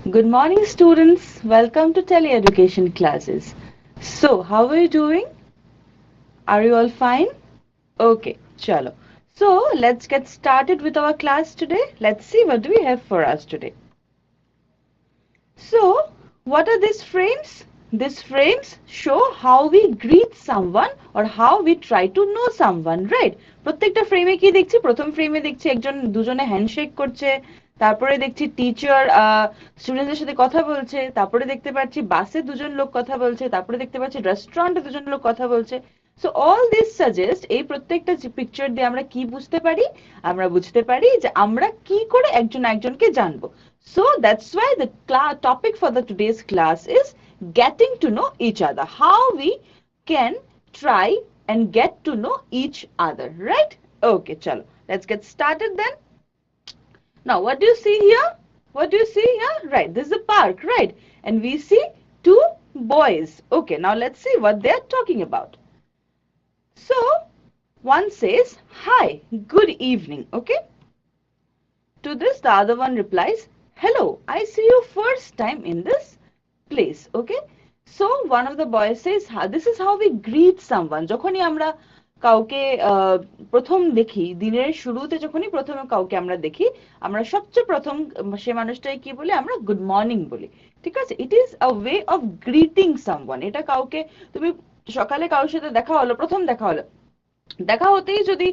Good morning, students. Welcome to tele education classes. So, how are you doing? Are you all fine? Okay, chalo. So, let's get started with our class today. Let's see what do we have for us today. So, what are these frames? These frames show how we greet someone or how we try to know someone, right? প্রত্যেকটা ফ্রেমে কি দেখছি? প্রথম ফ্রেমে দেখছি একজন দুজনে handshake করছে, তারপরে দেখছি টিচার স্টুডেন্টদের সাথে কথা বলছে, তারপরে দেখতে পাচ্ছি বাসে দুজন লোক কথা বলছে, তারপরে দেখতে পাচ্ছি রেস্টুরেন্টে দুজন লোক কথা বলছে। সো অল দিস সাজেস্ট এই প্রত্যেকটা পিকচার দিয়ে আমরা কি বুঝতে পারি? আমরা বুঝতে পারি যে আমরা কি করে একজন একজনকে জানবো। So that's why the topic for the today's class is getting to know each other. How we can try and get to know each other, right? Okay, chalo. Let's get started then. Now, what do you see here? What do you see here? Right, this is a park, right? And we see two boys. Okay, now let's see what they are talking about. So, one says, "Hi, good evening." Okay. To this, the other one replies, "Hello, I see you first time in this place." Okay. So, one of the boys says, "This is how we greet someone." যখনই আমরা কাউকে প্রথম দেখি, দিনের শুরুতে যখনই প্রথমে কাউকে আমরা দেখি, আমরা সবচেয়ে প্রথম সে মানুষটাকে কি বলি? আমরা গুড মর্নিং বলি। ঠিক আছে? ইট is a way of greeting someone. এটা কাউকে তুমি সকালে কারোর সাথে দেখা হলো, প্রথম দেখা হলো, দেখা হতেই যদি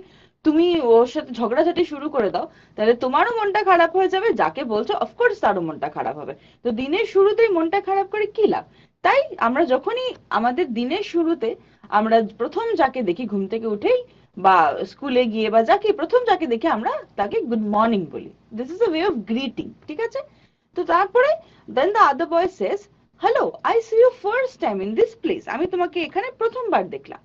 তুমি ওর সাথে ঝগড়াঝাটি শুরু করে দাও, তাহলে তোমারও মনটা খারাপ হয়ে যাবে, যাকে বলছো অফকোর্স তারও মনটা খারাপ হবে। তো দিনের শুরুতেই মনটা খারাপ করে কি লাভ? তাই আমরা যখনই আমাদের দিনের শুরুতে আমরা প্রথম যাকে দেখি ঘুম থেকে উঠেই বা স্কুলে গিয়ে বা যাকে প্রথম যাকে দেখি আমরা তাকে গুড মর্নিং বলি। This is a way of greeting. ঠিক আছে? তো তারপরে then the other boy says, "hello, I see you first time in this place." আমি তোমাকে এখানে প্রথমবার দেখলাম।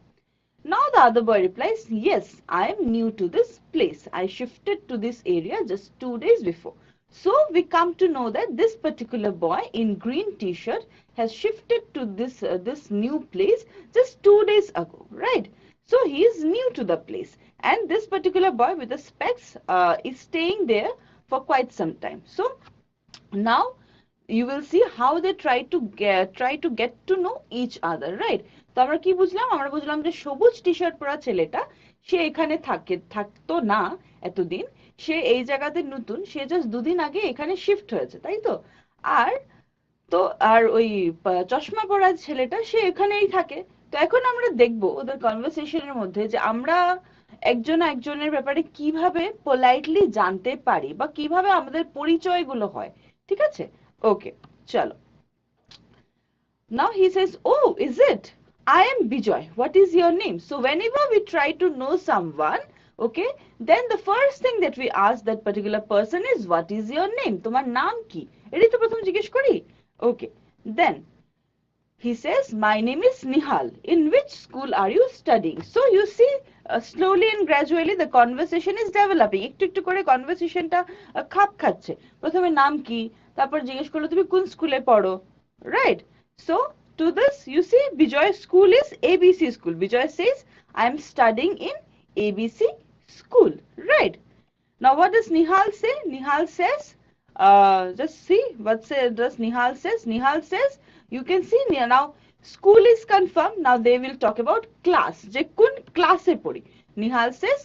Now the other boy replies, "Yes, I am new to this place. I shifted to this area just 2 days before." So we come to know that this particular boy in green t-shirt has shifted to this new place just 2 days ago, right? So he is new to the place, and this particular boy with the specs is staying there for quite some time. So now you will see how they try to get to know each other, right? তো আমরা কি বুঝলাম? আমরা বুঝলাম যে সবুজ T-shirt পরা ছেলেটা সে এখানে থাকতো না এতদিন, সে এই জায়গাতে নতুন, সে জাস্ট দুদিন আগে এখানে শিফট হয়েছে, তাই তো? আর তো আর ওই চশমা পরা ছেলেটা সে এখানেই থাকে। তো এখন আমরা দেখব ওদের কনভারসেশনের মধ্যে যে আমরা একজন একজনের ব্যাপারে কিভাবে পোলাইটলি জানতে পারি বা কিভাবে আমাদের পরিচয়গুলো হয়। ঠিক আছে? ওকে, চলো। Now he says, "Oh, is it? I am Bijoy. What is your name?" So whenever we try to know someone, okay, then the first thing that we ask that particular person is, "What is your name?" তোমার নাম কি? এটাই তো প্রথম জিজ্ঞেস করি। Okay, then he says, "My name is Nihal. In which school are you studying?" So you see, slowly and gradually the conversation is developing. একটু একটু করে কনভারসেশনটা খাপ খাচ্ছে। প্রথমে নাম কি, তারপর জিজ্ঞেস করলো তুমি কোন স্কুলে পড়ো, right? So to this you see Bijoy's school is ABC school. Bijoy says, "I am studying in ABC school," right? Now what does Nihal say? Nihal says, just see what does Nihal says. Nihal says, you can see now school is confirmed. Now they will talk about class. যে কোন ক্লাসে পড়ি। Nihal says,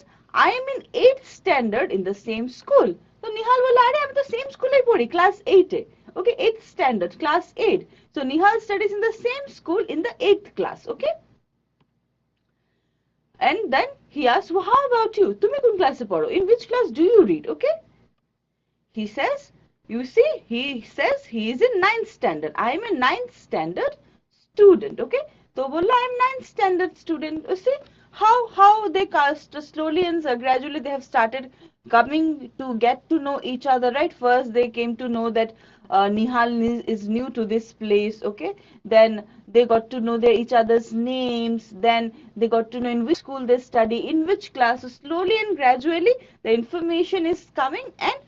"I am in 8th standard in the same school." তো Nihal বলে, আরে আমি তো same স্কুলে পড়ি, class 8 A. Okay, 8th standard, class 8. So Nihal studies in the same school in the 8th class. Okay. And then he asks, "Well, how about you? তুমি কোন ক্লাসে পড়ো? In which class do you read?" Okay. He says, you see, he says he is in 9th standard. I am a 9th standard student. Okay. So bolla, I am 9th standard student. You see how they cast slowly and gradually they have started coming to get to know each other, right? First they came to know that Nihal is new to this place. Okay. Then they got to know each other's names. Then they got to know in which school they study, in which class. So slowly and gradually the information is coming and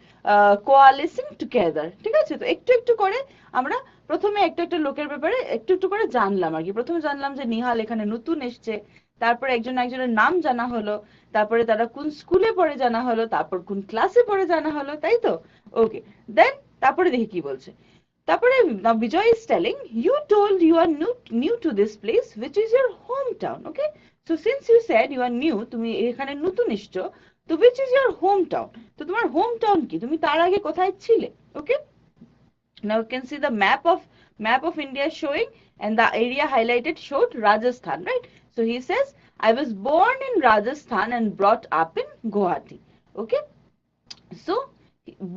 coalescing together. ঠিক আছে? তো একটু একটু করে আমরা প্রথমে একটা একটা লোকের ব্যাপারে একটু একটু করে জানলাম আর কি। প্রথমে জানলাম যে নিহাল এখানে নতুন এসছে, তারপরে একজন একজনের নাম জানা হলো, তারপরে তারা কোন স্কুলে পড়ে জানা হলো, তারপর কোন ক্লাসে পড়ে জানা হলো, তাই তো? ওকে, দেন তারপরে দেখি কি বলছে। তারপরে now Bijoy is telling, you told you are new to this place, which is your hometown. Okay, so since you said you are new, তুমি এখানে নতুন এসছো, তো which is your hometown, তো তোমার hometown কি, তুমি তার আগে কোথায় ছিলে? Okay, now you can see the map of India showing, and the area highlighted showed Rajasthan, right? So he says, I was born in Rajasthan and brought up in Guwahati. Okay, so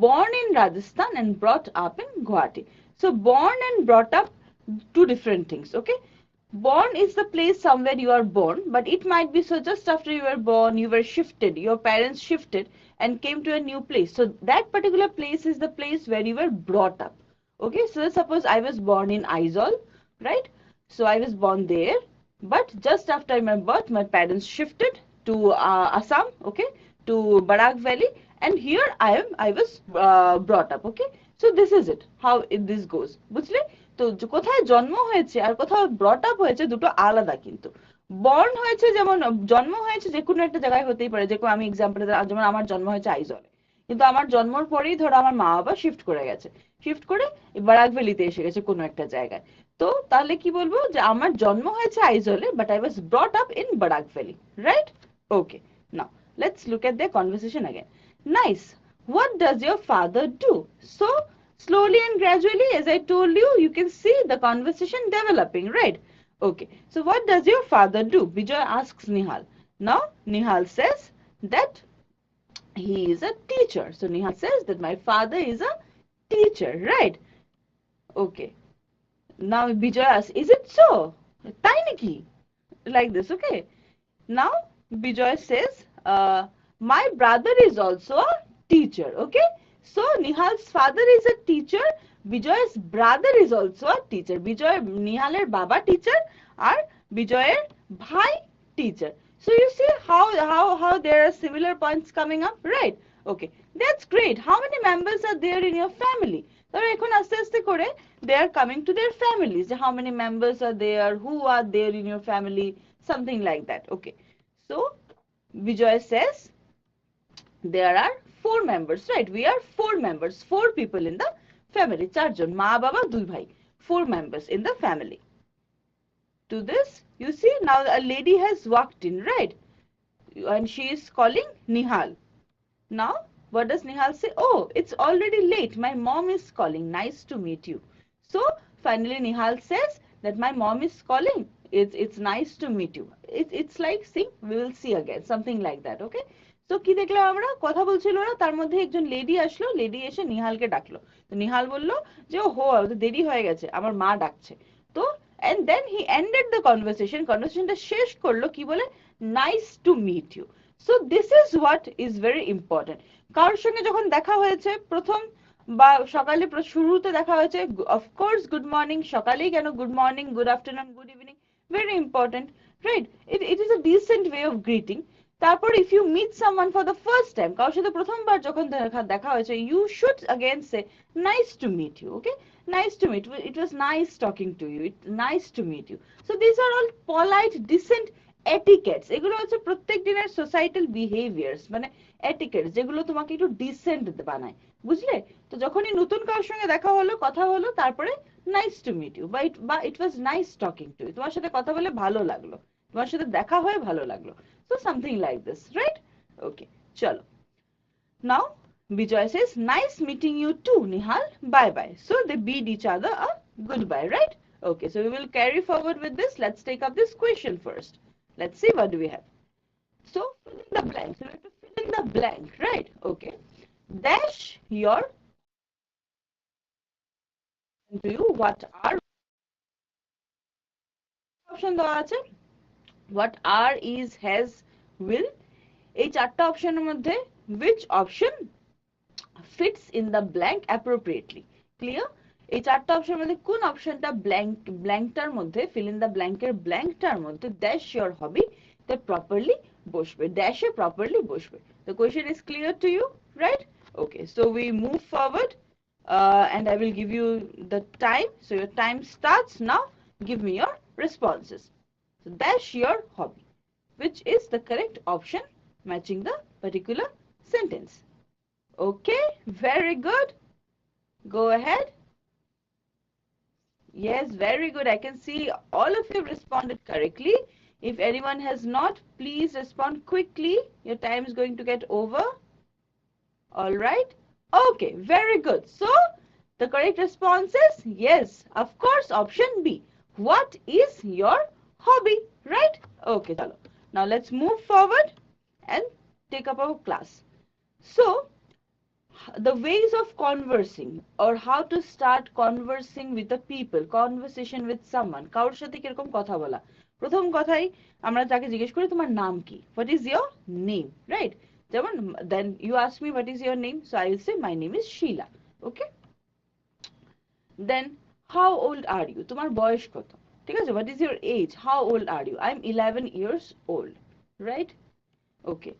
born in Rajasthan and brought up in Guwahati. So born and brought up, two different things. Okay, born is the place somewhere you are born, but it might be so just after you were born you were shifted, your parents shifted and came to a new place, so that particular place is the place where you were brought up. Okay, so let's suppose I was born in Aizawl, right? So I was born there, but just after my birth my parents shifted to Assam, okay, to Barak Valley, and here I was brought up. Okay, so this is it, how this goes, বুঝলে? তো কোথায় জন্ম হয়েছে আর কোথাও brought up হয়েছে দুটো আলাদা। কিন্তু বর্ন হয়েছে, যেমন জন্ম হয়েছে যে কোনো একটা জায়গায় হতেই পারে, যেমন আমি এক্সাম্পল, যেমন আমার জন্ম হয়েছে আইজলে, কিন্তু আমার জন্মর পরেই ধরো আমার মা বাবা শিফট করে গেছে, শিফট করে বারাক ভ্যালিতে এসে গেছে কোনো একটা জায়গায়, তো তাহলে কি বলবো যে আমার জন্ম হয়েছে আইজলে, but I was brought up in Barak valley, right? Okay, now let's look at their conversation again. Nice. What does your father do? So slowly and gradually, as I told you, you can see the conversation developing, right? Okay, so what does your father do? Bijoy asks Nihal. Now Nihal says that he is a teacher. So Nihal says that my father is a teacher, right? Okay, now Bijoy asks, is it so? Tiny key, like this. Okay, now Bijoy says, my brother is also a teacher. Okay, so Nihal's father is a teacher, Bijoy's brother is also a teacher. Bijoy, Nihaler baba teacher, আর বিজয়ের ভাই teacher. So you see how there are similar points coming up, right? Okay, that's great. How many members are there in your family? তাহলে এখন আস্তে আস্তে করে they are coming to their families. How many members are there? Who are there in your family? Something like that. Okay, so Bijoy says there are 4 members, right? We are 4 members, 4 people in the family. 4 জন, মা বাবা 2 ভাই, 4 members in the family. To this, you see now a lady has walked in, right? And she is calling Nihal. Now what does Nihal say? Oh, it's already late, my mom is calling, nice to meet you. So finally Nihal says that my mom is calling, it's nice to meet you. It's like, see, we will see again, something like that. Okay, তো কি দেখলাম আমরা, কথা বলছিল না, তার মধ্যে একজন লেডি আসলো, লেডি এসে নিহালকে ডাকলো, তো নিহাল বলল যে ও হো দেরি হয়ে গেছে, আমার মা ডাকছে। তো and then he ended the conversationটা শেষ করলো কি বলে, nice to meet you. So this is what is very important. কারোর সঙ্গে যখন দেখা হয়েছে প্রথম বা সকালে শুরুতে দেখা হয়েছে, অফকোর্স গুড মর্নিং, সকালেই কেন, good morning, good afternoon, good evening, very important, right? It is a decent way of greeting. তারপর if you meet someone for the first time, কারোর সাথে প্রথমবার যখন দেখা হয়েছে, you should again say nice to meet you. Okay, nice to meet you, it was nice talking to you, it's nice to meet you. So these are all polite decent etiquettes, এগুলো হচ্ছে প্রত্যেক দিনের societal behaviours, মানে etiquettes, যেগুলো তোমাকে একটু dissent বানায়, বুঝলে? তো যখনই নতুন কারোর সঙ্গে দেখা হলো, কথা হলো, তারপরে নাইস টু মিট ইউ বা it was nice talking to you, তোমার সাথে কথা বলে ভালো লাগলো, তোমার সাথে দেখা হয়ে ভালো লাগলো। So something like this, right? Okay, chalo. Now Bijoy says, nice meeting you too, Nihal. Bye bye. So they bid each other a goodbye, right? Okay, so we will carry forward with this. Let's take up this question first. Let's see what do we have. So fill in the blank. So we have to fill in the blank, right? Okay. Dash your to you what are option দেওয়া আছে, what are, is, has, will, এই চারটা অপশনের মধ্যে which option fits in the blank appropriately? Clear? এই চারটা অপশনের মধ্যে কোন অপশনটা ব্ল্যাঙ্কটার মধ্যে, fill in the blank-এর ব্ল্যাঙ্কটার মধ্যে dash your hobby তে properly বসবে, dash-এ properly বসবে। The question is clear to you, right? Okay, so we move forward and I will give you the time. So your time starts now. Give me your responses. So dash your hobby, which is the correct option matching the particular sentence. Okay, very good. Go ahead. Yes, very good. I can see all of you have responded correctly. If anyone has not, please respond quickly. Your time is going to get over. All right. Okay, very good. So the correct response is yes, of course, option B. What is your hobby? Right? Okay, chalo. Now let's move forward and take up our class. So the ways of conversing or how to start conversing with the people, conversation with someone, কারোর সাথে কিরকম কথা বলা। প্রথম কথাই আমরা তাকে জিজ্ঞেস করি তোমার নাম কি, what is your name, right? যেমন then you ask me what is your name, so I will say my name is Sheila. Okay, then how old are you, তোমার বয়স কত, ঠিক আছে? What is your age, how old are you? I'm 11 years old, right? Okay,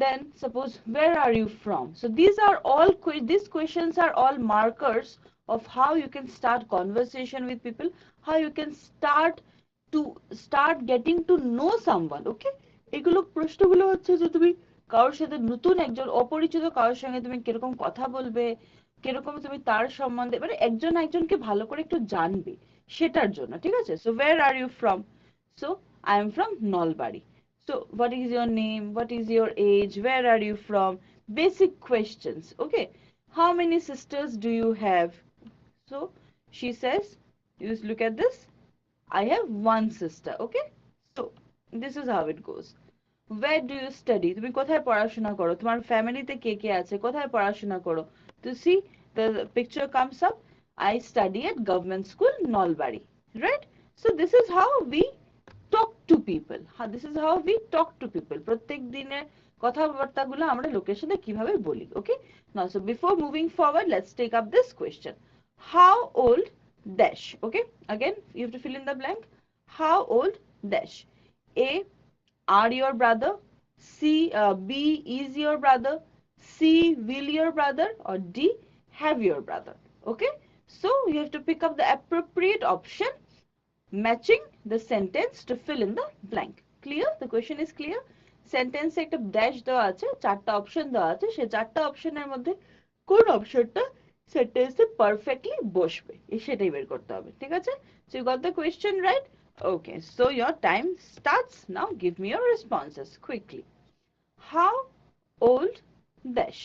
then suppose where are you from? So these are all these questions are all markers of how you can start conversation with people, how you can start getting to know someone. Okay, এগুলো প্রশ্নগুলো হচ্ছে যে তুমি কারোর সাথে নতুন একজন অপরিচিত কারোর সঙ্গে তুমি কিরকম কথা বলবে, কিরকম তুমি তার সম্বন্ধে মানে একজন একজনকে ভালো করে একটু জানবে সেটার জন্য, ঠিক আছে? So where are you from? So I am from Nalbari. So what is your name, what is your age, where are you from? Basic questions. Okay, how many sisters do you have? So she says, you look at this, I have one sister. Okay, so this is how it goes. Where do you study? তুমি কোথায় পড়াশোনা করো? তোমার ফ্যামিলিতে কে কে আছে? কোথায় পড়াশোনা করো? To see the picture comes up. I study at government school Nalbari. Right? So this is how we talk to people. This is how we talk to people. প্রত্যেক দিনের কথাবার্তাগুলো আমরা লোকের সাথে কিভাবে বলি। Okay? Now, so before moving forward, let's take up this question. How old dash? Okay? Again, you have to fill in the blank. How old dash? A, are your brother? C, B, is your brother? C, will your brother? Or D, have your brother? Okay, so you have to pick up the appropriate option matching the sentence to fill in the blank. Clear? The question is clear? Sentence একটা dash দেওয়া আছে, চারটা option দেওয়া আছে, সেই চারটা অপশনের মধ্যে কোন অপশনটা সেন্টেন্সে পারফেক্টলি বসবে সেটাই বের করতে হবে, ঠিক আছে? So you got the question right? Okay, so your time starts now. Give me your responses quickly. How old dash?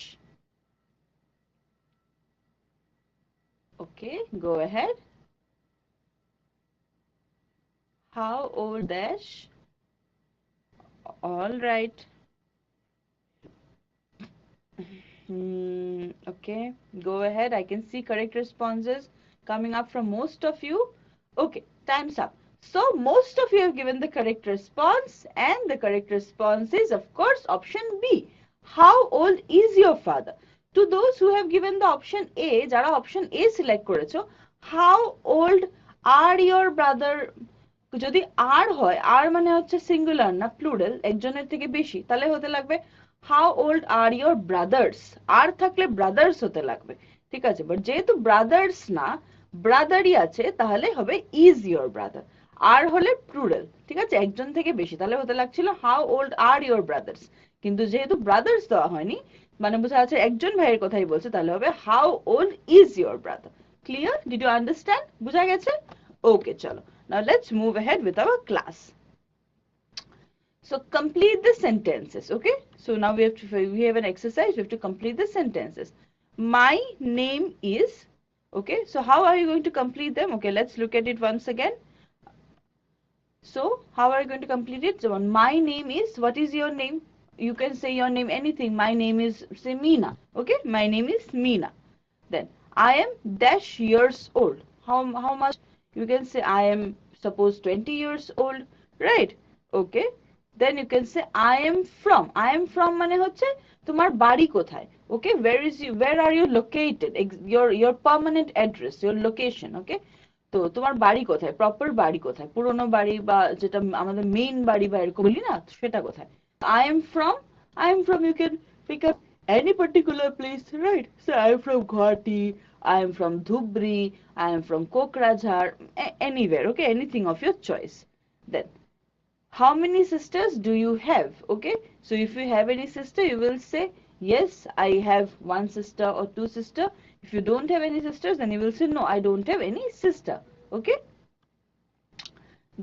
Okay, go ahead. How old dash? All right. Okay, go ahead. I can see correct responses coming up from most of you. Okay, time's up. So most of you have given the correct response, and the correct response is, of course, option B. How old is your father? To those who have given the option A, যারা option A select করেছো, how old are your brother? যদি আর হয়, আর মানে হচ্ছে singular না plural, একজনের থেকে বেশি, তাহলে হতে লাগবে how old are your brothers? আর থাকলে brothers হতে লাগবে, ঠিক আছে? বাট যেহেতু brothers না, ব্রাদারই আছে, তাহলে হবে is your brother. আর হলে প্লুরাল, ঠিক আছে? একজন থেকে বেশি, তাহলে হতে লাগছিল how old are your brothers. কিন্তু যেহেতু brothers দেওয়া হয়নি, মানে বোঝা যাচ্ছে একজন ভাইয়ের কথাই বলছে, তাহলে হবে how old is your brother. Clear? Did you understand? বুঝা গেছে? Okay, চলো. Now let's move ahead with our class. So complete the sentences. Okay, so now we have an exercise. We have to complete the sentences. My name is. Okay, so how are you going to complete them? Okay, let's look at it once again. So how are you going to complete it? So my name is, what is your name? You can say your name anything. My name is, say, Meena. Okay, my name is Meena. Then I am dash years old. How much? You can say I am, suppose, 20 years old, right? Okay, then you can say I am from. I am from মানে হচ্ছে তোমার বাড়ি কোথায়? Okay, where are you located? Your permanent address, your location. Okay, তো তোমার বাড়ি কোথায়, proper বাড়ি কোথায়, পুরনো বাড়ি বা যেটা আমাদের মেইন বাড়ি বা এরকম বলি না, সেটা কোথায়? I am from, you can pick up any particular place, right? So I am from Guwahati, I am from Dhubri, I am from Kokrajhar, anywhere. Okay, anything of your choice. Then how many sisters do you have? Okay, so if you have any sister, you will say yes, I have one sister or two sister. If you don't have any sisters, then you will say no, I don't have any sister. Okay,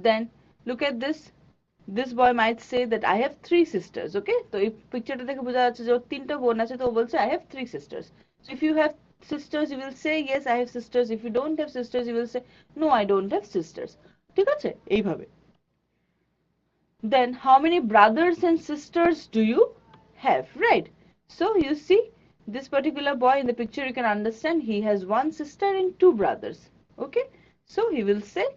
then look at this boy might say that I have 3 sisters. Okay, তো এই পিকচারটা দেখে বোঝা যাচ্ছে যে ওর 3টা বোন আছে, তো ও বলছে I have 3 sisters. So if you have sisters you will say yes I have sisters. If you don't have sisters you will say no I don't have sisters. ঠিক আছে, এইভাবে। Then how many brothers and sisters do you have, right? So you see this particular boy in the picture, you can understand he has 1 sister and 2 brothers. Okay, so he will say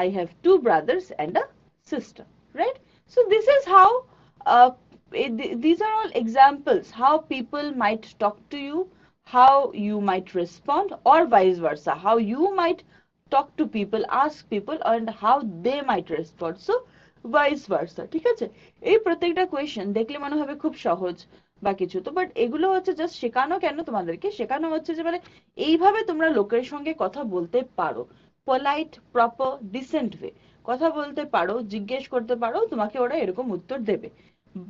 I have 2 brothers and a sister, right? So this is how these are all examples how people might talk to you, how you might respond, or vice versa, how you might talk to people, ask people, and how they might respond. So vice versa, ঠিক আছে? এই প্রত্যেকটা question দেখলে মনে হবে খুব সহজ বা কিছু, তো বাট এগুলো হচ্ছে জাস্ট শেখানো, কেন তোমাদেরকে শেখানো হচ্ছে যে মানে এইভাবে তোমরা লোকের সঙ্গে কথা বলতে পারো, পোলাইট প্রপার ডিসেন্ট ওয়ে কথা বলতে পারো, জিজ্ঞেস করতে পারো, তোমাকে ওরা এরকম উত্তর দেবে।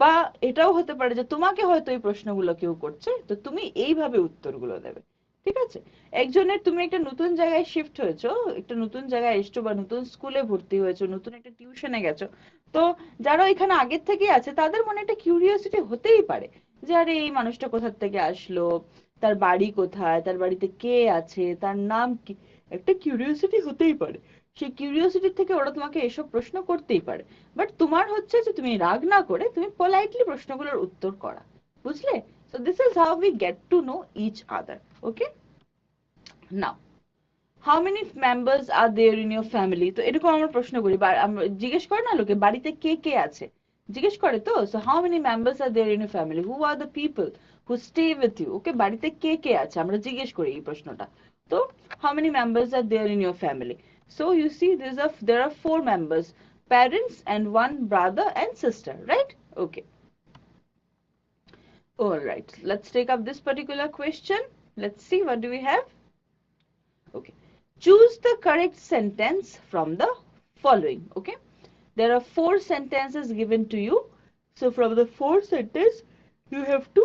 বা এটাও হতে পারে যে তোমাকে হয়তো এই প্রশ্নগুলো কেউ করছে, তো তুমি এইভাবে উত্তরগুলো দেবে। ঠিক আছে, একজনের তুমি একটা নতুন জায়গায় শিফট হয়েছো, একটা নতুন জায়গায় এসছো বা নতুন স্কুলে ভর্তি হয়েছো, নতুন একটা টিউশনে গেছো, তো যারা এখানে আগের থেকে আছে তাদের মনে একটা কিউরিওসিটি হতেই পারে যে আরে এই মানুষটা কোথা থেকে আসলো, তার বাড়ি কোথায়, তার বাড়িতে কে আছে, তার নাম কি, একটা কিউরিওসিটি হতেই পারে। সেই কিউরিওসিটি থেকে ওরা তোমাকে এসব প্রশ্ন করতেই পারে, বাট তোমার হচ্ছে যে তুমি রাগ না করে তুমি পোলাইটলি প্রশ্নগুলোর উত্তর করা, বুঝলে? So this is how we get to know each other. Okay, now how many members are there in your family? তো এরকম আমরা প্রশ্ন করি, আমরা জিজ্ঞেস করে না লোকে বাড়িতে কে কে আছে, জিজ্ঞেস করে তো, so how many members are there in your family, who are the people who stay with you? Okay, বাড়িতে কে কে আছে আমরা জিজ্ঞেস করি এই প্রশ্নটা। তো how many members are there in your family? So you see there are 4 members, parents and 1 brother and sister, right? Okay, all right, let's take up this particular question. Let's see what do we have. Okay, choose the correct sentence from the following. Okay, there are 4 sentences given to you, so from the 4 sentences you have to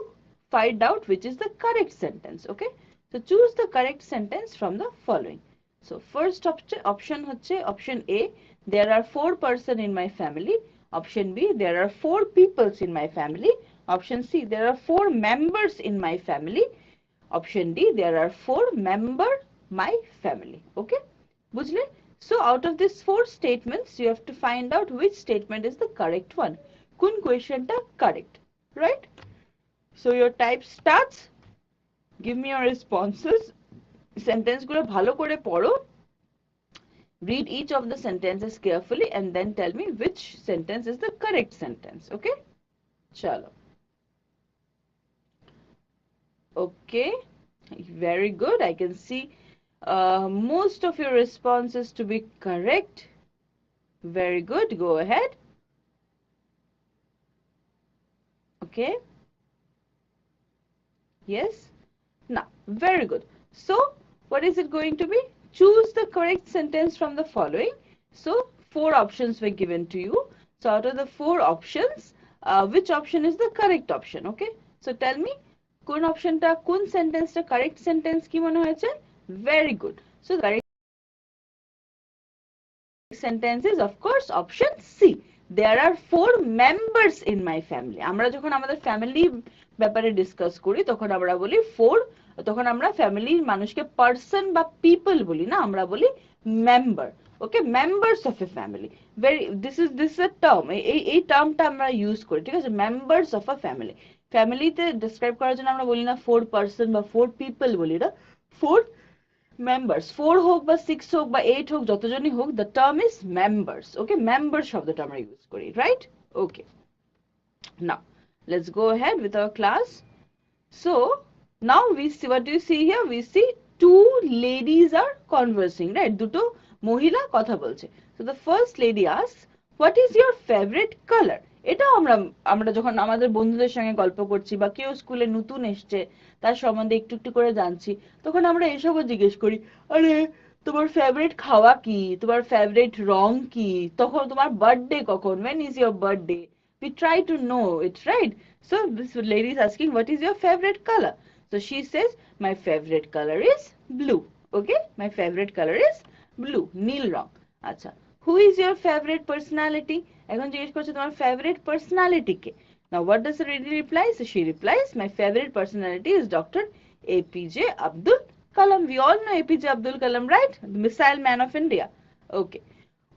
find out which is the correct sentence. Okay, so choose the correct sentence from the following. So first option হচ্ছে option A, there are 4 persons in my family. Option B, there are 4 peoples in my family. Option C, there are 4 members in my family. Option D, there are 4 members my family. Okay, বুঝলে? So out of these 4 statements you have to find out which statement is the correct one, কোন questionটা correct, right? So your type starts, give me your responses, sentence গুলো ভালো করে পড়ো, read each of the sentences carefully and then tell me which sentence is the correct sentence. Okay, chalo. Okay, very good. I can see most of your responses to be correct. Very good, go ahead. Okay, yes, now very good. So what is it going to be? Choose the correct sentence from the following. So 4 options were given to you, so out of the 4 options which option is the correct option? Okay, so tell me কোন অপশনটা, কোন সেন্টেন্সটা correct sentence কি মনে হয়েছে? Very good. So the correct sentence is of course option C, there are 4 members in my family. আমরা যখন আমাদের ফ্যামিলি ব্যাপারে ডিসকাস করি তখন আমরা বলি 4, তখন আমরা ফ্যামিলির মানুষকে পারসন বা পিপল বলি না, আমরা বলি member. Okay, members of A family, this is a term, এই টার্মটা আমরা ইউজ করি, ঠিক আছে? মেম্বার্স অফ আ ফ্যামিলি, ফ্যামিলিতে ডিসক্রাইব করার জন্য আমরা বলি না 4 person বা 4 people বলি না, 4 members, 4 হোক বা 6 হোক বা 8 হোক, যতজনই হোক, the term is members. Okay, members শব্দটা আমরা ইউজ করি, right? Okay, now let's go ahead with our class. So now we see, what do you see here? We see 2 ladies are conversing, right? দুটো মহিলা কথা বলছে। So the first lady asks, what is your favorite color? এটা আমরা যখন আমাদের বন্ধুদের সঙ্গে গল্প করছি বা কেউ স্কুলে নতুন এসছে তার সম্বন্ধে একটু একটু করে জানছি, তখন আমরা এসবও জিজ্ঞেস করি, আরে তোমার ফেভারিট খাওয়া কি, তোমার ফেভারিট রং কি, তখন তোমার বার্থডে কখন, when is your birthday? We try to know it, right? So this lady is asking, what is your favorite color? So she says, my favorite color is blue. Okay, my favorite color is blue, নীল রং। আচ্ছা, who is your favourite personality? এখন জিজ্ঞেস করছে তোমার favourite personality কে। Now what does the lady reply? So she replies, my favorite personality is Dr. APJ Abdul Kalam. We all know APJ Abdul Kalam, right? The missile man of India. Okay.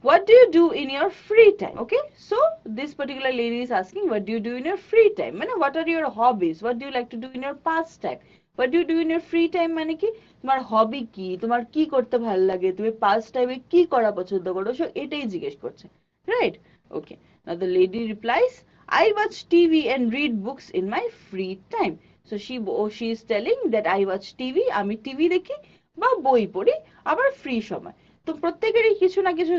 What do you do in your free time? Okay, so this particular lady is asking, what do you do in your free time? Mane, what are your hobbies? What do you like to do in your pastime? What do you do in your free time? মানে কি তোমার হবি কি, তোমার কি করতে ভালো লাগে, তুমি পাস্ট টাইমে কি করা পছন্দ করো, সো এটাই জিজ্ঞেস করছে, right? Okay, now the lady replies, I watch TV and read books in my free time. So she is telling that I watch TV, আমি টিভি দেখি বা বই পড়ি আবার ফ্রি সময়। তো প্রত্যেকেরই কিছু না কিছু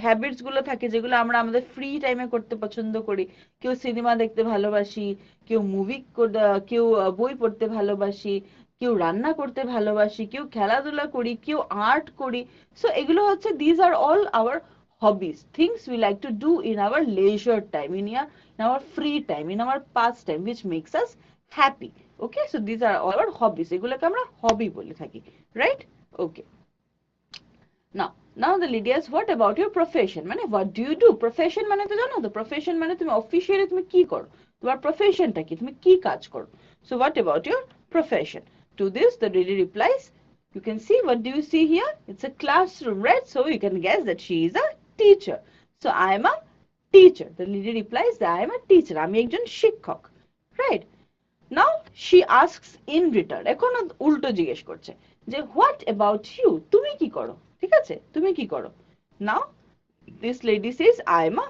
হ্যাবিটস গুলো থাকে যেগুলো আমরা আমাদের ফ্রি টাইমে করতে পছন্দ করি। কেউ সিনেমা দেখতে ভালোবাসি, কেউ মুভি, কেউ বই পড়তে ভালোবাসি, কেউ রান্না করতে ভালোবাসি, কেউ খেলাধুলা করি, কেউ আর্ট করি। সো এগুলো হচ্ছে, these are all our hobbies, things we like to do in our leisure time, in our free time, in our pastime, which makes us happy. Okay, so these are all our hobbies, এগুলোকে আমরা হবি বলে থাকি, right? Okay, now the lady asks, what about your profession? মানে what do you do? Profession মানে তো জানো তো, profession মানে তুমি অফিসিয়ালি তুমি কি করো, তোমার প্রফেশনটা কি, তুমি কি কাজ করো। So what about your profession? To this the lady replies, you can see, what do you see here? It's a classroom, right? So you can guess that she is a teacher. So I am a teacher. The lady replies that I am a teacher, আমি একজন শিক্ষক, right? Now she asks in return, এখন উল্টো জিজ্ঞেস করছে যে what about you? তুমি কি করো, ঠিক আছে, তুমি কি করো। Now this lady says I am a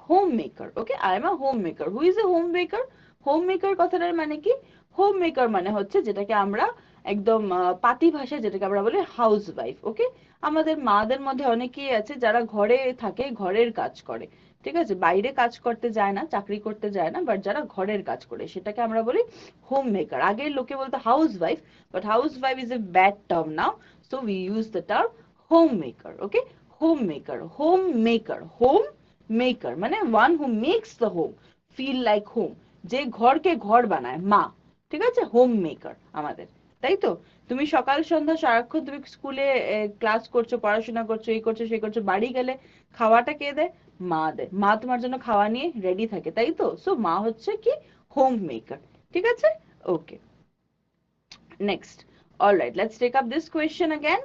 homemaker. Okay, I am a homemaker. Who is a homemaker? Homemaker কথাটার মানে কি? Homemaker মানে হচ্ছে যেটাকে আমরা একদম পাতি ভাষায় যেটাকে আমরা বলি হাউস ওয়াইফ। ওকে, আমাদের মাদের মধ্যে অনেকেই আছে যারা ঘরে থাকে, ঘরের কাজ করে, ঠিক আছে, বাইরে কাজ করতে যায় না, চাকরি করতে যায় না, বাট যারা ঘরের কাজ করে সেটাকে আমরা বলি হোম মেকার। আগের লোকে বলতো housewife, but housewife is a bad term now, so we use the term homemaker. Okay, homemaker, homemaker, homemaker মানে one who makes the home feel like home, যে ঘরকে ঘর বানায়, মা, ঠিক আছে, home maker আমাদের, তাই তো? তুমি সকাল সন্ধ্যা সারাক্ষণ তুমি স্কুলে ক্লাস করছো, পড়াশোনা করছো, এই করছো সেই করছো, বাড়ি গেলে খাওয়াটা কে দেয়? মা দেয়। মা তোমার জন্য খাওয়া নিয়ে রেডি থাকে, তাই তো? সো মা হচ্ছে কি? হোম মেকার, ঠিক আছে? Okay, next. Alright, let's take up this question again.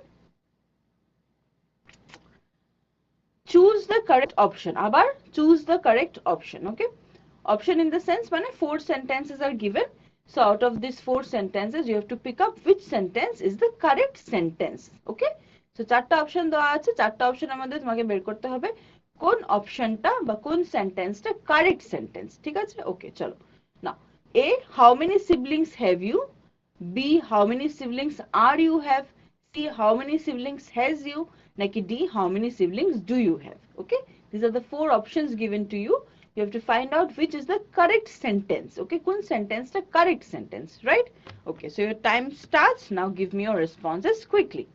choose the correct option, আবার choose the correct option. Okay, option in the sense মানে 4 sentences are given, so out of these 4 sentences you have to pick up which sentence is the correct sentence. Okay, so চারটা option দেওয়া আছে, চারটা option আমাদের তোমাকে বের করতে হবে কোন অপশনটা বা কোন সেন্টেন্সটা কারেক্ট সেন্টেন্স, ঠিক আছে? ওকে, চলো না। A, how many siblings have you? B, how many siblings are you have? C, how many siblings has you? Naki D, how many siblings do you have? Okay, these are the 4 options given to you. You have to find out which is the correct sentence. Okay, kun sentence the correct sentence, right? Okay, so your time starts now. Give me your responses quickly.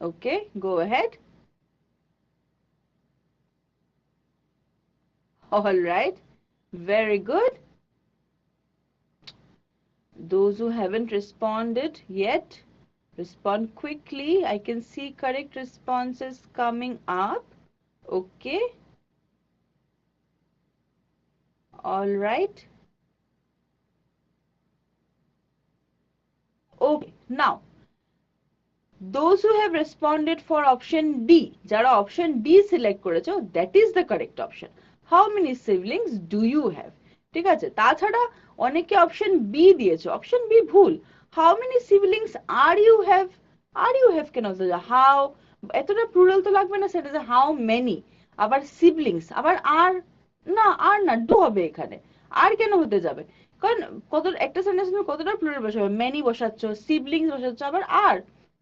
Okay, go ahead. All right, very good. Those who haven't responded yet, respond quickly. I can see correct responses coming up. Okay, all right. Okay, now those who have responded for option B, jara option B select করেছো, that is the correct option. How many siblings do you have? ঠিক আছে, তাছাড়া অনেকে option B দিয়েছো, option B ভুল। How many siblings are you have? Are you have কেন হচ্ছে, how এতটা প্লুরাল তো লাগবে না, সেটা যে how many, আবার siblings, আবার আর না, আর না, ডু হবে এখানে, আর কেন হতে যাবে? কারণ কত একটা সেন্টেন্স তুমি কতটা প্লুরাল বসাবে, মেনি বসাচ্ছ, সিবলিংস বসাচ্ছ, আবার আর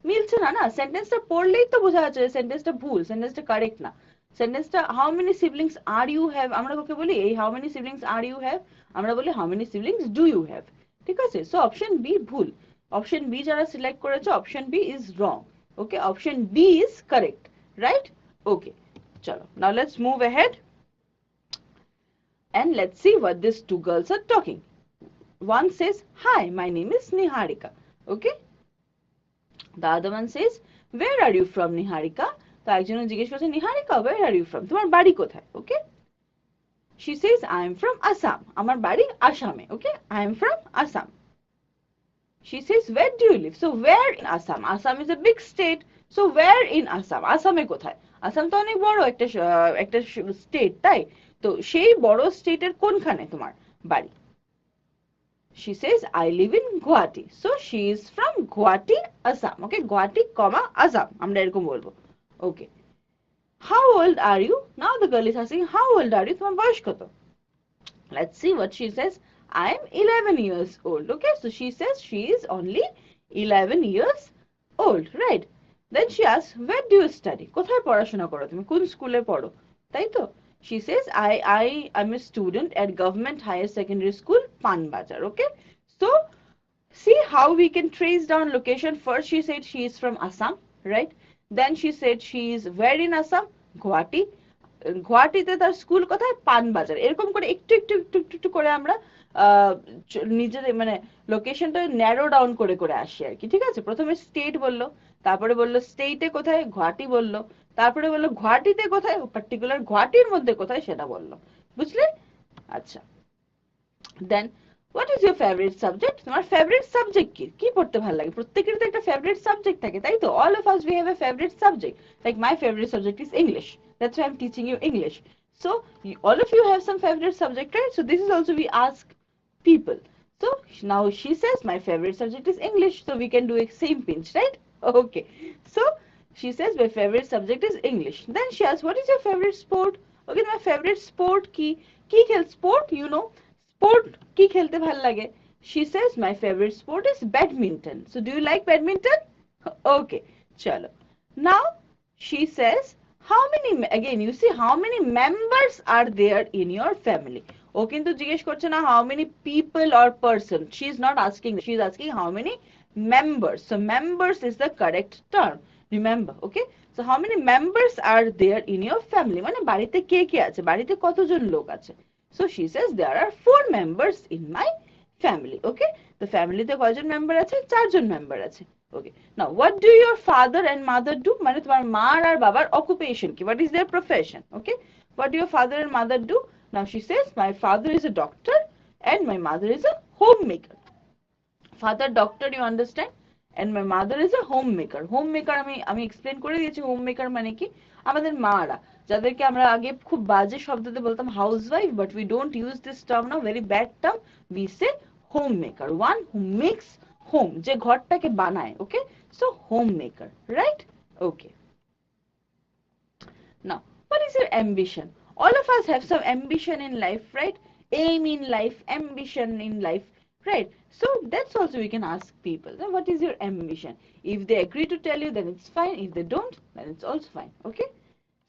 মিলছে না, না সেন্টেন্সটা পড়লেই তো বোঝা যাচ্ছে সেন্টেন্সটা ভুল, সেন্টেন্সটা কারেক্ট না। সেন্টেন্সটা how many siblings are you have, আমরা কাকে বলি এই how many siblings are you have, আমরা বলি how many siblings do you have, ঠিক আছে? সো অপশন বি ভুল, অপশন বি যারা সিলেক্ট করেছে option B is wrong. Okay, option B is correct, right? Okay, চলো now let's move ahead and let's see what these two girls are talking. One says, hi, my name is Niharika. Okay, The other one says, where are you from, Niharika? তো একজনে জিজ্ঞেস করছে, নিহারিকা, where are you from? তোমার বাড়ি কোথায়? Okay, she says, I am from Assam. আমার বাড়ি আসামে. Okay, I am from Assam. She says, where do you live? So where in Assam? Assam is a big state. So where in Assam? আসামে কোথায়? আসাম তো অনেক বড় একটা state, তাই তো সেই বড় স্টেটের কোনখানে তোমার বাড়ি? She says, I live in Guwahati. So she is from Guwahati, Assam. Okay, Guwahati, Assam. আমরা এরকম বলবো. Okay. How old are you? Now the girl is asking, how old are you? তোমার বয়স কত? Let's see what she says. I am 11 years old. Okay, so she says she is only 11 years old, right? Then she asks, where do you study? কোথায় পড়াশোনা করো তুমি? কোন স্কুলে পড়ো? তাই তো? She says, I am a student at Government Higher Secondary School, Panbajar. Okay, so see how we can trace down location. First she said she is from Assam, right? Then she said she is where in Assam? Guwahati. গুয়াহাটিতে তার school কোথায়? পানবাজার। এরকম করে একটু একটু একটু একটু একটু করে আমরা নিজেদের মানে লোকেশনটা ন্যারো ডাউন করে করে আসি আর কি, ঠিক আছে? প্রথমে স্টেট বললো, তারপরে বললো স্টেটে কোথায়, গুয়াহাটি বললো, তারপরে বললো গুয়াহাটিতে কোথায়, পার্টিকুলার গুয়াহাটির মধ্যে কোথায় সেটা বললো, বুঝলে? আচ্ছা, then what is your favourite subject? তোমার ফেভারিট সাবজেক্ট কি? কি পড়তে ভালো লাগে? প্রত্যেকের তো একটা ফেভারিট সাবজেক্ট থাকে, তাই তো? All of us we have a favourite subject. Like my favourite subject is English, that's why I'm teaching you English. So all of you have some favorite subject, right? So this is also we ask people. So now she says my favorite subject is English, so we can do a same pinch, right? Okay, so she says my favorite subject is English. Then she asks, what is your favorite sport? Okay, my favorite sport ki khel sport, you know, sport ki khelte bhal lage? She says my favorite sport is badminton. So do you like badminton? Okay, chalo. Now she says, how many, again you see how many members are there in your family? ও কিন্তু জিজ্ঞেস করছে না how many people or person. She is not asking, she is asking how many members. So members is the correct term, remember. Okay, so how many members are there in your family? মানে বাড়িতে কে কে আছে, বাড়িতে কতজন লোক আছে? So she says there are 4 members in my family. Okay, তো ফ্যামিলিতে কয়জন মেম্বার আছে? 4 জন মেম্বার আছে। Okay, now what do your father and mother do? মানে তোমার মা আর বাবার occupation কি? What is their profession? Okay, what do your father and mother do? Now she says my father is a doctor and my mother is a homemaker. Father doctor, you understand, and my mother is a homemaker. Homemaker আমি explain করে দিয়েছি homemaker মানে কি। আমাদের মারা, যাদেরকে আমরা আগে খুব বাজে শব্দতে বলতাম housewife, but we don't use this term now, very bad term. We say homemaker, one who makes home, যে ঘরটাকে বানায়। Okay, so homemaker, right? Okay, now what is your ambition? All of us have some ambition in life, right? Aim in life, ambition in life, right? So that's also we can ask people, now what is your ambition? If they agree to tell you, then it's fine. If they don't, then it's also fine. Okay,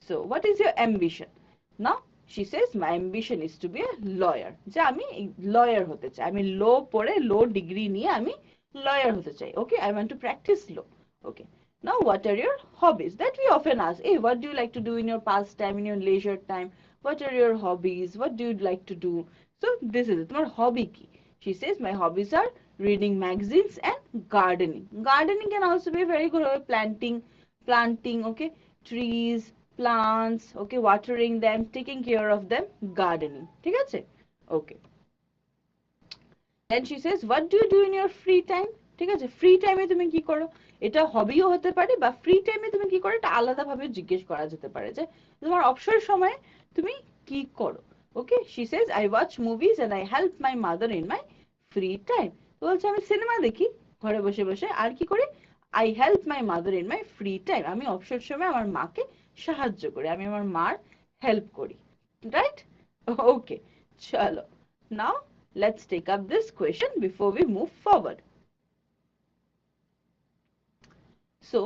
so what is your ambition? Now she says my ambition is to be a lawyer, যে আমি lawyer হতে চাই, আমি law পড়ে law degree নিয়ে আমি lawyer হতে চাই। Okay, I want to practice law. Okay, now what are your hobbies? That we often ask, hey, what do you like to do in your pastime, in your leisure time? What are your hobbies? What do you like to do? So this is it, তোমার hobby কি? She says my hobbies are reading magazines and gardening. Gardening can also be very good, planting, okay, trees, plants, okay, watering them, taking care of them, gardening, ঠিক আছে? Okay, then she says what do you do in your free time? ঠিক আছে, free টাইমে তুমি কি করো? এটা হবিও হতে পারে, বা ফ্রি টাইমে তুমি কি করো এটা আলাদা ভাবে জিজ্ঞেস করা যেতে পারে, যে তোমার অবসর সময়ে তুমি কি করো। ওকে, she says I watch movies and I help my mother in my free time. তো বলছে আমি সিনেমা দেখি ঘরে বসে বসে, আর কি করি? I help my mother in my free time. আমি অবসর সময়ে আমার মাকে সাহায্য করি, আমি আমার মার হেল্প করি, রাইট? ওকে, চলো, now let's take up this question before we move forward. So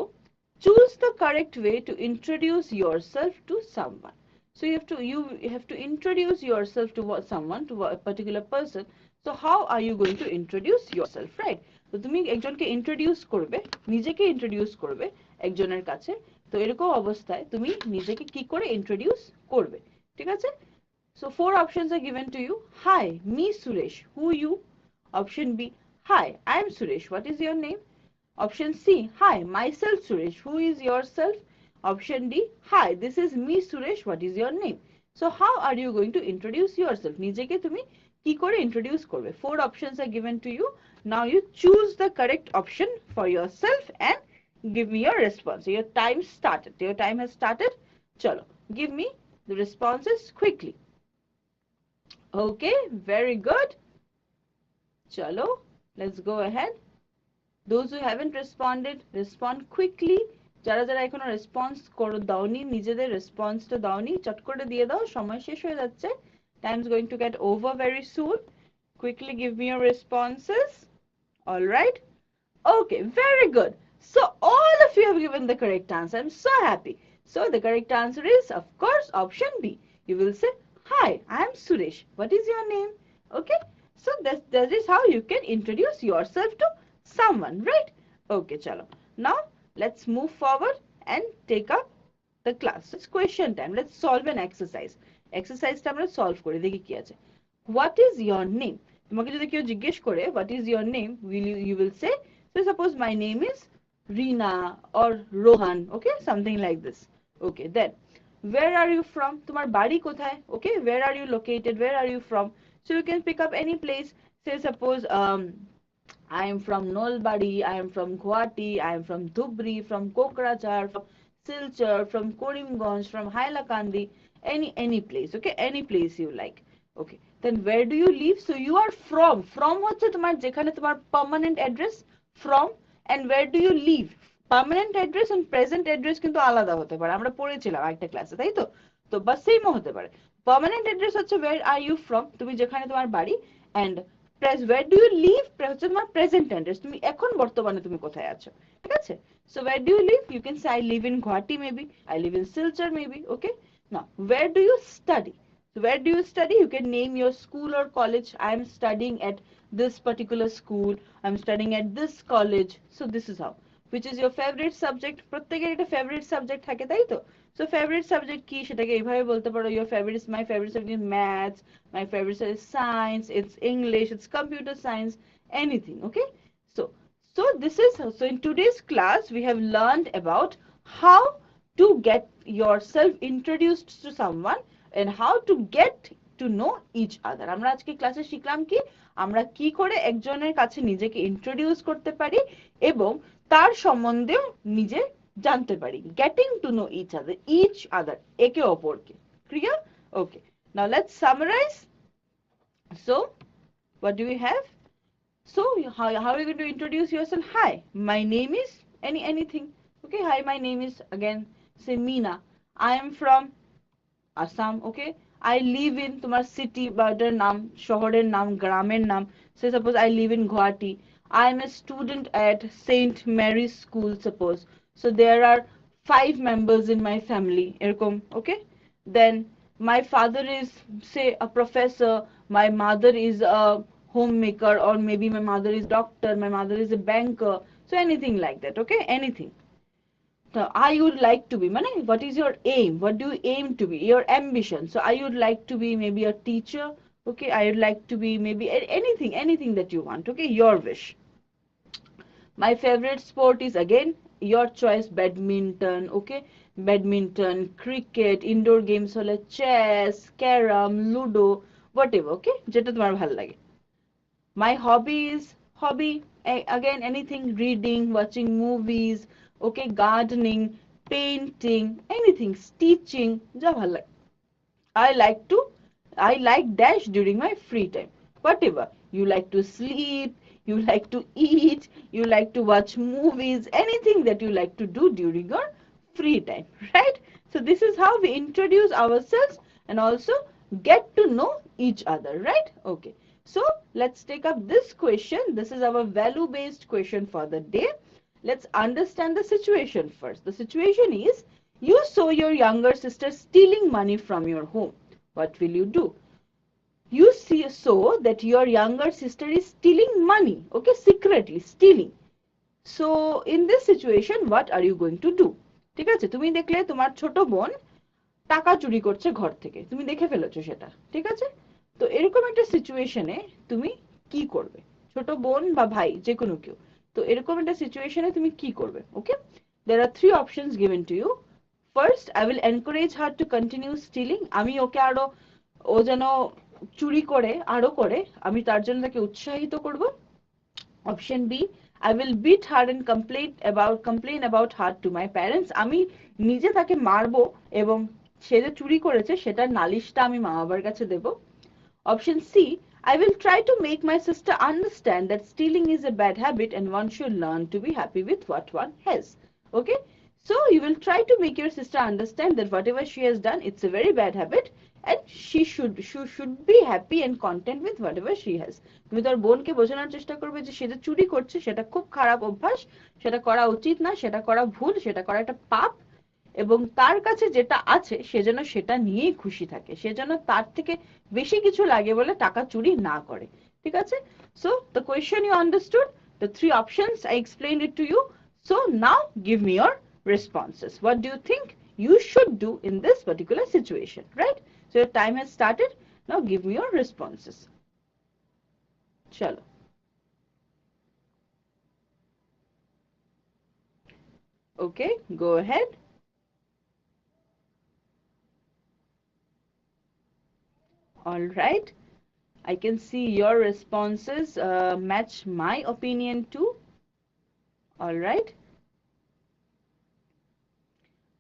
choose the correct way to introduce yourself to someone. So you have to introduce yourself to someone, to a particular person. So how are you going to introduce yourself, right? তো তুমি একজনকে introduce করবে, নিজেকে introduce করবে একজনের কাছে, তো এরকম অবস্থায় তুমি নিজেকে কি করে introduce করবে, ঠিক আছে? So 4 options are given to you. Hi, me Suresh. Who you? Option B, hi, I am Suresh. What is your name? Option C, hi, myself Suresh. Who is yourself? Option D, hi, this is me Suresh. What is your name? So how are you going to introduce yourself? নিজেকে তুমি কি করে introduce করবে? Four options are given to you. Now you choose the correct option for yourself and give me your response. So your time started. Your time has started. Chalo, give me the responses quickly. Okay, very good. Chalo, let's go ahead. Those who haven't responded, respond quickly. যারা যারা এখনো response করো দাওনি, নিজেদের রেসপন্সটা দাওনি, চট করে দিয়ে দাও, সময় শেষ হয়ে যাচ্ছে. Time is going to get over very soon. Quickly give me your responses. All right. Okay, very good. So all of you have given the correct answer. I'm so happy. So the correct answer is, of course, option B. You will say, hi, I am Suresh. What is your name? Okay. So that is how you can introduce yourself to someone, right? Okay, chalo. Now let's move forward and take up the class. It's question time. Let's solve an exercise. Exercise টা আমরা solve করি, দেখি কি আছে. What is your name? তোমাকে যদি কেউ জিজ্ঞেস করে what is your name, you will say, so suppose my name is Reena or Rohan, okay, something like this. Okay, then where are you from? তোমার বাড়ি কোথায়? Okay, where are you located? Where are you from? So you can pick up any place. Say suppose I am from Nolbari, I am from Guwahati, I am from Dhubri, from Kokrajhar, from Silchar, from Karimganj, from Hailakandi, any place, okay, any place you like. Okay, then where do you live? So you are from হচ্ছে তোমার যেখানে তোমার permanent address from, and where do you live? Permanent address and present address কিন্তু আলাদা হতে পারে, আমরা পড়েছিলাম একটা ক্লাসে, তাই তো? তো বা সেমও হতে পারে. Permanent address হচ্ছে where are you from, তুমি যেখানে তোমার বাড়ি, and where do you live হচ্ছে তোমার present address, তুমি এখন বর্তমানে তুমি কোথায় আছো, ঠিক আছে? So where do you live? You can say I live in Guwahati maybe, I live in Silchar maybe, okay? Now where do you study? So where do you study? You can name your school or college. I am studying at this particular school, I am studying at this college. So this is how. Which is your favorite subject? প্রত্যেকের একটা favorite subject থাকে, তাই তো? So favorite subject কি সেটাকে এইভাবে বলতে পারো, your favorite, my favorite subject is maths, my favorite subject is science, it's English, it's computer science, anything, okay? So this is how. So in today's class we have learned about how to get yourself introduced to someone and how to get to know each other. আমরা আজকে ক্লাসে শিখলাম কি আমরা কি করে একজনের কাছে নিজেকে ইন্ট্রোডিউস করতে পারি এবং তার সম্বন্ধেও নিজে জানতে পারি. Getting to know each other, একে অপরকে. Clear? Okay. Now let's summarize. So what do we have? So how are you going to introduce yourself? Hi, my name is anything. Okay, hi, my name is, again, say Meena. I am from Assam, okay? I live in তোমার city বা ওটার নাম, শহরের নাম, গ্রামের নাম. Say suppose I live in Guwahati. I am a student at Saint Mary's School, suppose. So there are 5 members in my family, এরকম, okay? Then my father is, say, a professor, my mother is a homemaker, or maybe my mother is doctor, my mother is a banker. So anything like that, okay? Anything. So I would like to be, মানে what is your aim? What do you aim to be? Your ambition. So I would like to be maybe a teacher, okay? I would like to be maybe anything that you want, okay? Your wish. My favorite sport is, again, your choice, badminton, okay? Badminton, cricket, indoor games হলে chess, carom, ludo, whatever, okay? যেটা তোমার ভালো লাগে. My hobby is, again, anything, reading, watching movies, okay, gardening, painting, anything, stitching, যা ভালো লাগে. I like dash during my free time. Whatever. You like to sleep, you like to eat, you like to watch movies, anything that you like to do during your free time, right? So this is how we introduce ourselves and also get to know each other, right? Okay. So let's take up this question. This is our value-based question for the day. Let's understand the situation first. The situation is, you saw your younger sister stealing money from your home. What will you do? You saw that your younger sister is stealing money, okay, secretly stealing. So in this situation, what are you going to do? ঠিক আছে, তুমি দেখলে তোমার ছোট বোন টাকা চুরি করছে ঘর থেকে, তুমি দেখে ফেলেছো সেটা, ঠিক আছে? তো এরকম একটা সিচুয়েশনে তুমি কি করবে? ছোট বোন বা ভাই যে কোনো কেউ, তো এরকম একটা সিচুয়েশনে তুমি কি করবে? ওকে, there are three options given to you. First, I will encourage her to continue stealing. আমি ওকে আরো, ও যেন চুরি করে আরো করে, আমি তার জন্য তাকে উৎসাহিত করব। Option B, I will beat her and complain about her to my parents. আমি নিজে তাকে মারবো এবং সে যে চুরি করেছে সেটার নালিশটা আমি মা বাবার কাছে দেব। Option C, I will try to make my sister understand that stealing is a bad habit and one should learn to be happy with what one has. Okay, so you will try to make your sister understand that whatever she has done, it's a very bad habit and she should be happy and content with whatever she has. তুমি তোর বোনকে বোঝানোর চেষ্টা করবে যে সে যে চুরি করছে সেটা খুব খারাপ অভ্যাস, সেটা করা উচিত না, সেটা করা ভুল, সেটা করা একটা পাপ, এবং তার কাছে যেটা আছে সে যেন সেটা নিয়েই খুশি থাকে, সে যেন তার থেকে বেশি কিছু লাগে বলে টাকা চুরি না করে। ঠিক আছে? So the question you understood, the three options I explained it to you. So now give me your responses. What do you think you should do in this particular situation, right? So your time has started. Now give me your responses. Chalo. Okay, go ahead. All right. I can see your responses match my opinion too. All right.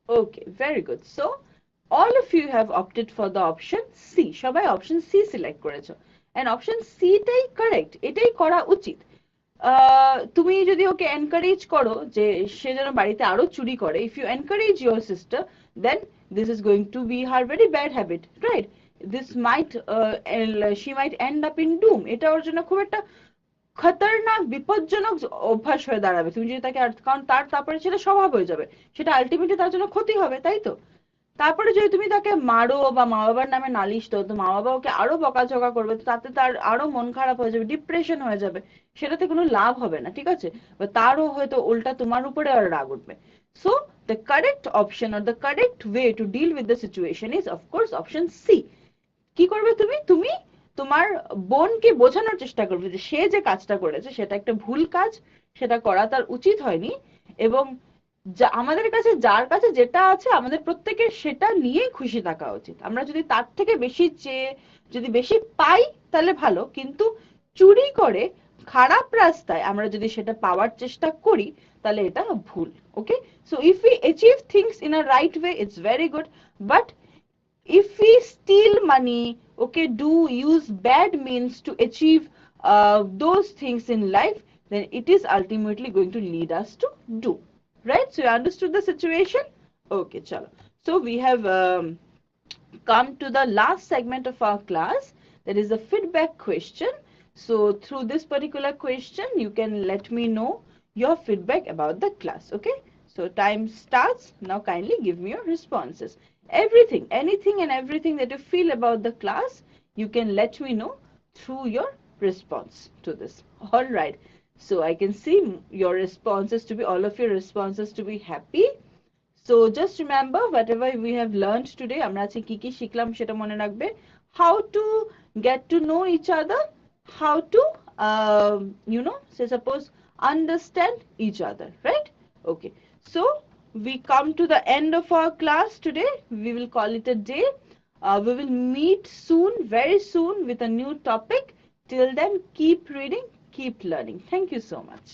Okay, very good. So all of you have opted for the option C. সবাই option C select করেছো, and option C tie correct, এটাই করা উচিত। তুমি যদি ওকে encourage করো যে সে যেন বাড়িতে আরো চুরি করে, if you encourage your sister, then this is going to be her very bad habit, right? This might she might end up in doom. এটা ওর জন্য খুব একটা খতরনাক বিপজ্জনক অভ্যাস হয়ে দাঁড়াবে তুমি যদি তাকে, কারণ তারপরে সেটা স্বভাব হয়ে যাবে, সেটা আলটিমেটলি তার জন্য ক্ষতি হবে, তাই তো? তারপরে যদি তুমি তাকে মারো বা মা বাবার নামে নালিশ দাও, তো মা বাবা ওকে আরো বকাঝকা করবে, তাতে তার আরো মন খারাপ হয়ে যাবে, ডিপ্রেশন হয়ে যাবে, সেটাতে কোনো লাভ হবে না। ঠিক আছে? বা তারও হয়তো উল্টা তোমার উপরে আর রাগ উঠবে। So the correct option or the correct way to deal with the situation is of course option C. কি করবে তুমি? তুমি তোমার বোনকে বোঝানোর চেষ্টা করবে যে সে যে কাজটা করেছে সেটা একটা ভুল কাজ, সেটা করা তার উচিত হয়নি, এবং আমাদের কাছে যার কাছে যেটা আছে আমাদের প্রত্যেকের সেটা নিয়ে খুশি থাকা উচিত। আমরা যদি তার থেকে বেশি চেয়ে যদি বেশি পাই তাহলে ভালো, কিন্তু চুরি করে খারাপ রাস্তায় আমরা যদি সেটা পাওয়ার চেষ্টা করি তাহলে এটা ভুল। Okay, so if we achieve things in a right way it's very good, but if we steal money, okay, do use bad means to achieve those things in life, then it is ultimately going to lead us to do, right? So you understood the situation? Okay, chalo. So we have come to the last segment of our class, that is the feedback question. So through this particular question you can let me know your feedback about the class. Okay, so time starts now. Kindly give me your responses. Everything, anything and everything that you feel about the class, you can let me know through your response to this. All right, so I can see your responses to be, all of your responses to be happy. So just remember whatever we have learned today, আমরা আজকে কি কি শিখলাম সেটা মনে রাখবে। How to get to know each other, how to you know, say suppose understand each other, right? Okay, so we come to the end of our class today. We will call it a day. We will meet soon, very soon, with a new topic. Till then, keep reading, keep learning. Thank you so much.